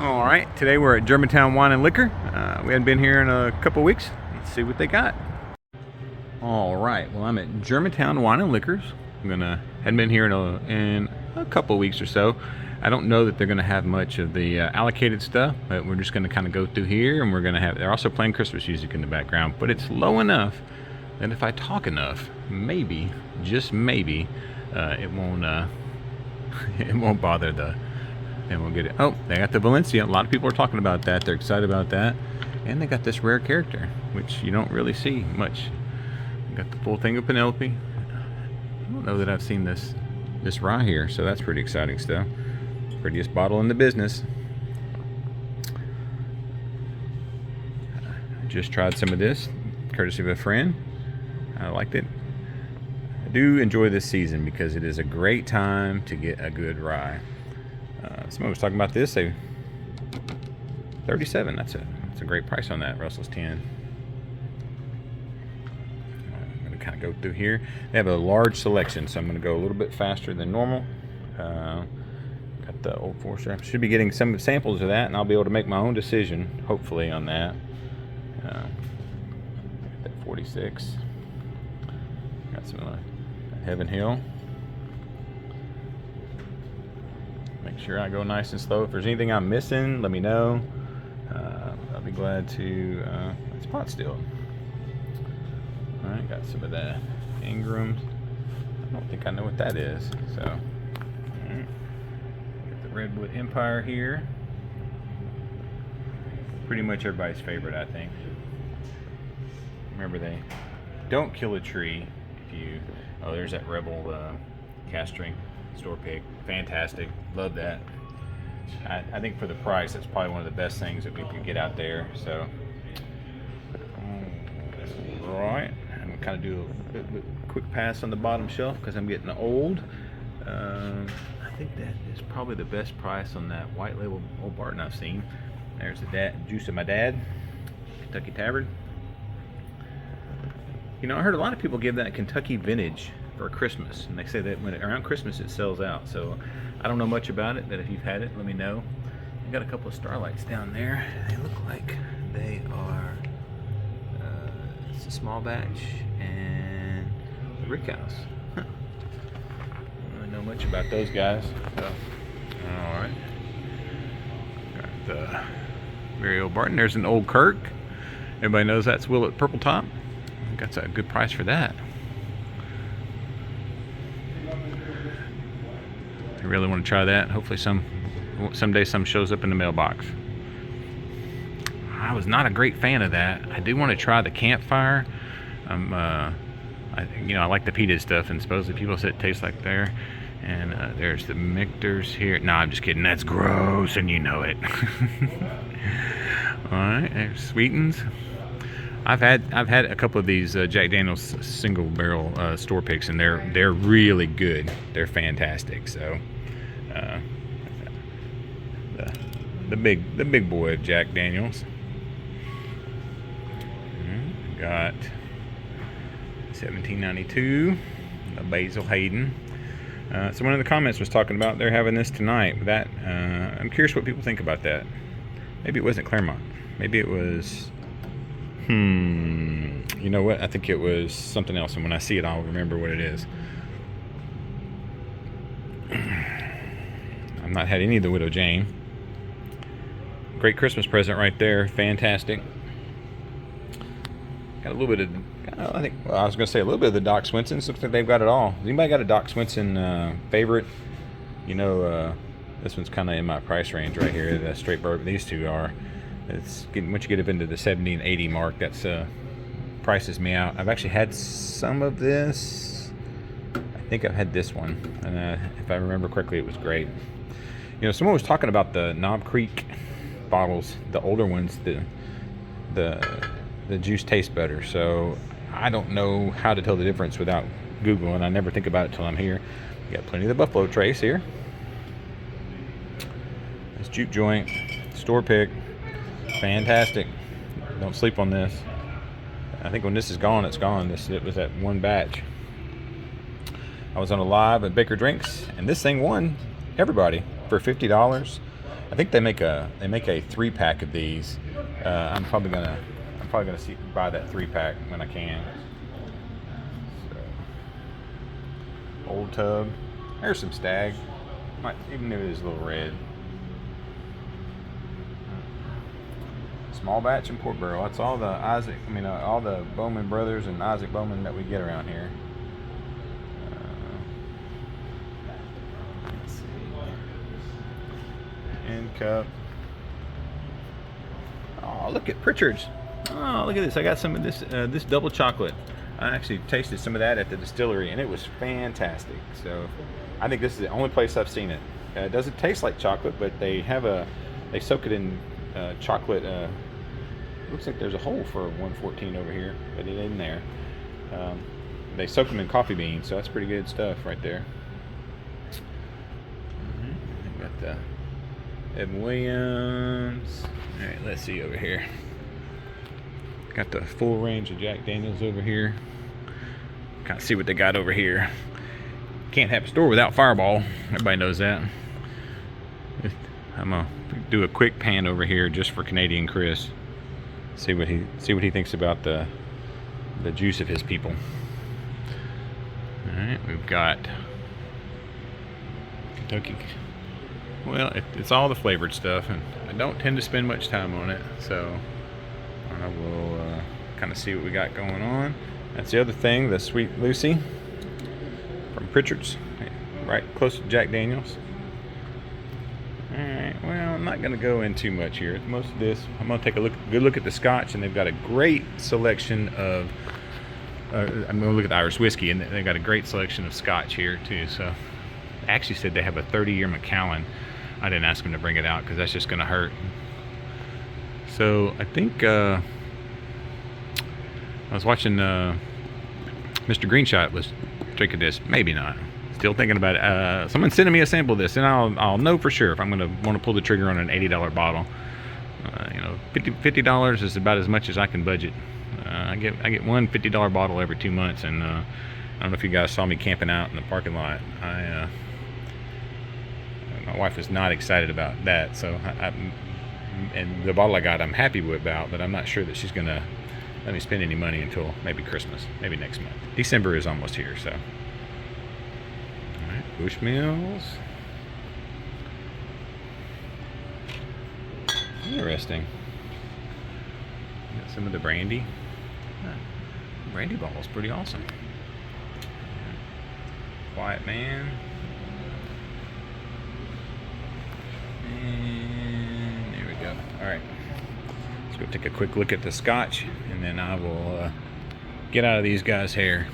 All right, today we're at Germantown Wine and Liquor. We hadn't been here in a couple weeks. Let's see what they got. All right, well, I'm at Germantown Wine and Liquors. Hadn't been here in a couple weeks or so. I don't know that they're gonna have much of the allocated stuff, but we're just gonna kind of go through here, and they're also playing Christmas music in the background, but it's low enough that if I talk enough, maybe, just maybe, it won't it won't bother and we'll get it. Oh, they got the Valencia. A lot of people are talking about that. They're excited about that. And they got this rare character, which you don't really see much. They got the full thing of Penelope. I don't know that I've seen this rye here, so that's pretty exciting stuff. Prettiest bottle in the business. I just tried some of this, courtesy of a friend. I liked it. I do enjoy this season because it is a great time to get a good rye. Someone was talking about this. They $37. That's a great price on that. Russell's 10. I'm going to kind of go through here. They have a large selection, so I'm going to go a little bit faster than normal. Got the Old Forester. I should be getting some samples of that, and I'll be able to make my own decision, hopefully, on that. That 46. Got some Heaven Hill. Make sure I go nice and slow. If there's anything I'm missing, let me know. I'll be glad to. It's pot still. All right, got some of that Ingram. I don't think I know what that is. So, all right. Got the Redwood Empire here. Pretty much everybody's favorite, I think. Remember, they don't kill a tree if you. Oh, there's that Rebel cast strength store pick. Fantastic. Love that. I think for the price, that's probably one of the best things that we can get out there. So, right. I'm gonna kind of do a quick pass on the bottom shelf because I'm getting old. I think that is probably the best price on that white label Old Barton I've seen. There's the Juice of My Dad, Kentucky Tavern. You know, I heard a lot of people give that Kentucky Vintage for Christmas, and they say that around Christmas it sells out. So I don't know much about it, but if you've had it, let me know. I got a couple of Starlights down there. They look like they are it's a small batch and the Rick House. Huh. I don't really know much about those guys. So, all right, got the very Old Barton. There's an Old Kirk. Everybody knows that's Willet Purple Top. I think that's a good price for that. I really want to try that. Hopefully someday some shows up in the mailbox. I was not a great fan of that. I do want to try the Campfire. I like the peated stuff, and supposedly people say it tastes like there. And there's the Michter's here. No, I'm just kidding. That's gross, and you know it. All right, there's Sweetens. I've had a couple of these Jack Daniel's single barrel store picks, and they're really good. They're fantastic. So the big boy of Jack Daniel's. Got 1792, the Basil Hayden. Someone in the comments was talking about they're having this tonight. That I'm curious what people think about that. Maybe it wasn't Claremont. Maybe it was. You know what? I think it was something else, and when I see it, I'll remember what it is. I've not had any of the Widow Jane. Great Christmas present right there. Fantastic. Got a little bit of, I was going to say a little bit of the Doc Swinson's. Looks like they've got it all. Has anybody got a Doc Swinson favorite? You know, this one's kind of in my price range right here. The straight bourbon. These two are. It's getting, once you get up into the 70 and 80 mark, that's prices me out. I've actually had some of this. I think I've had this one, and if I remember correctly, it was great. You know, someone was talking about the Knob Creek bottles, the older ones. The juice tastes better, so I don't know how to tell the difference without Google, and I never think about it till I'm here. We got plenty of the Buffalo Trace here. This juke joint, store pick. Fantastic. Don't sleep on this. I think when this is gone, it's gone. It was that one batch. I was on a live at Baker Drinks, and this thing won everybody for $50. I think they make a 3-pack of these. I'm probably gonna buy that 3-pack when I can. So, old tub. There's some Stag. Even if it is a little red. Small batch and port barrel. That's all the all the Bowman brothers and Isaac Bowman that we get around here. Let's see. End cup. Oh, look at Pritchard's. Oh, look at this. I got some of this this double chocolate. I actually tasted some of that at the distillery, and it was fantastic. So, I think this is the only place I've seen it. It doesn't taste like chocolate, but they soak it in chocolate. Looks like there's a hole for 114 over here, but it isn't there. They soak them in coffee beans, so that's pretty good stuff right there. Got the Evan Williams. All right, let's see over here. Got the full range of Jack Daniels over here. Kind of see what they got over here. Can't have a store without Fireball. Everybody knows that. I'm gonna do a quick pan over here just for Canadian Chris. See what he thinks about the juice of his people. All right, we've got Kentucky. Well, it's all the flavored stuff, and I don't tend to spend much time on it, so I will kind of see what we got going on. That's the other thing, the Sweet Lucy from Pritchard's, right close to Jack Daniels. Alright, well, I'm not going to go in too much here. Most of this, I'm going to take a good look at the Scotch, and they've got a great selection of, I'm going to look at the Irish whiskey, and they've got a great selection of Scotch here, too. So, I actually said they have a 30-year Macallan. I didn't ask them to bring it out, because that's just going to hurt. So, I think, I was watching, Mr. Greenshot was drinking this. Maybe not. Still thinking about it. Someone's sending me a sample of this, and I'll know for sure if I'm going to want to pull the trigger on an $80 bottle. $50 is about as much as I can budget. I get one $50 bottle every 2 months, and I don't know if you guys saw me camping out in the parking lot. My wife was not excited about that, so and the bottle I got I'm happy about, but I'm not sure that she's going to let me spend any money until maybe Christmas, maybe next month. December is almost here, so. Bushmills. Interesting. Got some of the brandy. Brandy bottle is pretty awesome. Quiet Man. And there we go. Alright. Let's go take a quick look at the Scotch, and then I will get out of these guys' hair.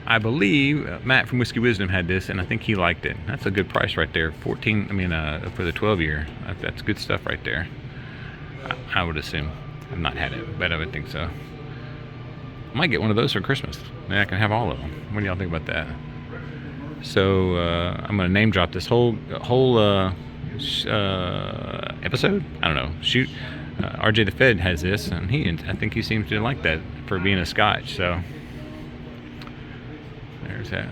I believe Matt from Whiskey Wisdom had this, and I think he liked it. That's a good price right there. For the 12-year. That's good stuff right there. I would assume. I've not had it, but I would think so. I might get one of those for Christmas. Maybe I can have all of them. What do y'all think about that? So I'm gonna name drop this whole episode. I don't know. Shoot. RJ the Fed has this, and I think he seems to like that for being a Scotch. So. There's that.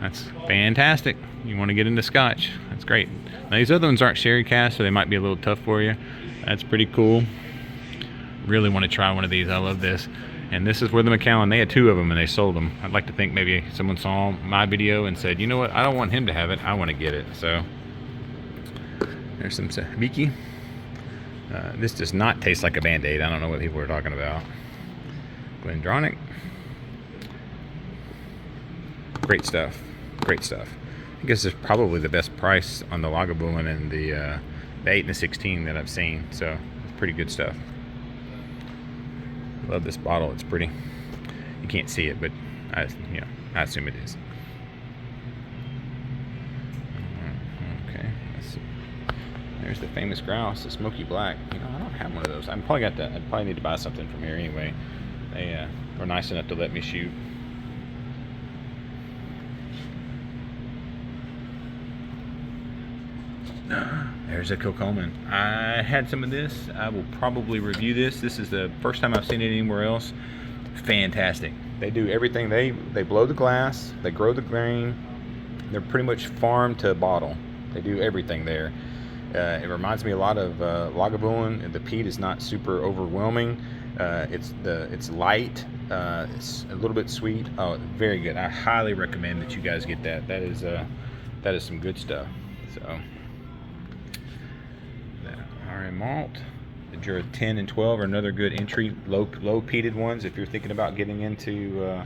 That's fantastic. You want to get into Scotch. That's great. Now these other ones aren't sherry cast, so they might be a little tough for you. That's pretty cool. Really want to try one of these. I love this. And this is where the Macallan, they had 2 of them and they sold them. I'd like to think maybe someone saw my video and said, you know what, I don't want him to have it, I want to get it. So there's some Sabiki. This does not taste like a Band-Aid. I don't know what people are talking about. Glendronach. Great stuff. Great stuff. I guess it's probably the best price on the Lagavulin and the 8 and the 16 that I've seen. So it's pretty good stuff. Love this bottle. It's pretty. You can't see it, but I assume it is. Okay. There's the famous grouse, the smoky black. I don't have one of those. I'd probably need to buy something from here anyway. They were nice enough to let me shoot. There's a Kilchoman. I had some of this. I will probably review this. This is the first time I've seen it anywhere else. Fantastic. They do everything. They blow the glass. They grow the grain. they're pretty much farm to bottle. They do everything there. It reminds me a lot of Lagavulin. The peat is not super overwhelming. It's light. It's a little bit sweet. Oh, very good. I highly recommend that you guys get that. That is some good stuff. So that RM malt. The Jura 10 and 12 are another good entry, low peated ones. If you're thinking about getting into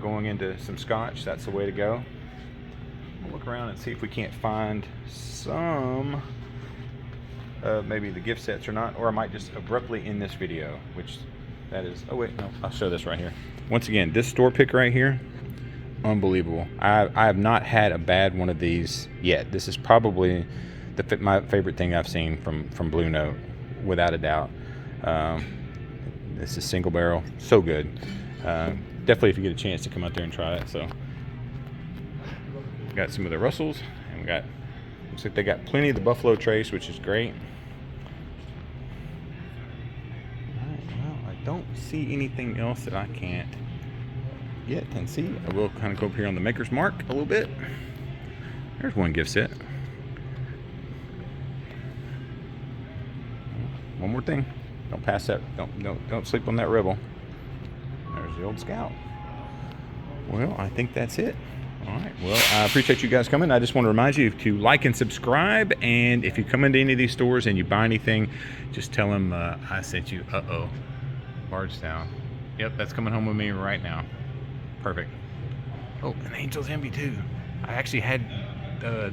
going into some Scotch, that's the way to go. We'll look around and see if we can't find some maybe the gift sets or not, or I might just abruptly end this video, which that is, oh wait, no, I'll show this right here. Once again, this store pick right here, unbelievable. I have not had a bad one of these yet. This is probably my favorite thing I've seen from Blue Note, without a doubt. This is single barrel, so good. Definitely if you get a chance to come out there and try it. So got some of the Russells, and we got, looks like they got plenty of the Buffalo Trace, which is great. Alright, well, I don't see anything else that I can't get and see. I will kind of go up here on the Maker's Mark a little bit. There's one gift set. One more thing. Don't pass that. Don't sleep on that Rebel. There's the old Scout. Well, I think that's it. All right. Well, I appreciate you guys coming. I just want to remind you to like and subscribe. And if you come into any of these stores and you buy anything, just tell them I sent you. Uh-oh. Bardstown. Yep, that's coming home with me right now. Perfect. Oh, and Angel's Envy too. I actually had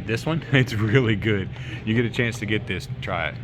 this one. It's really good. You get a chance to get this, try it.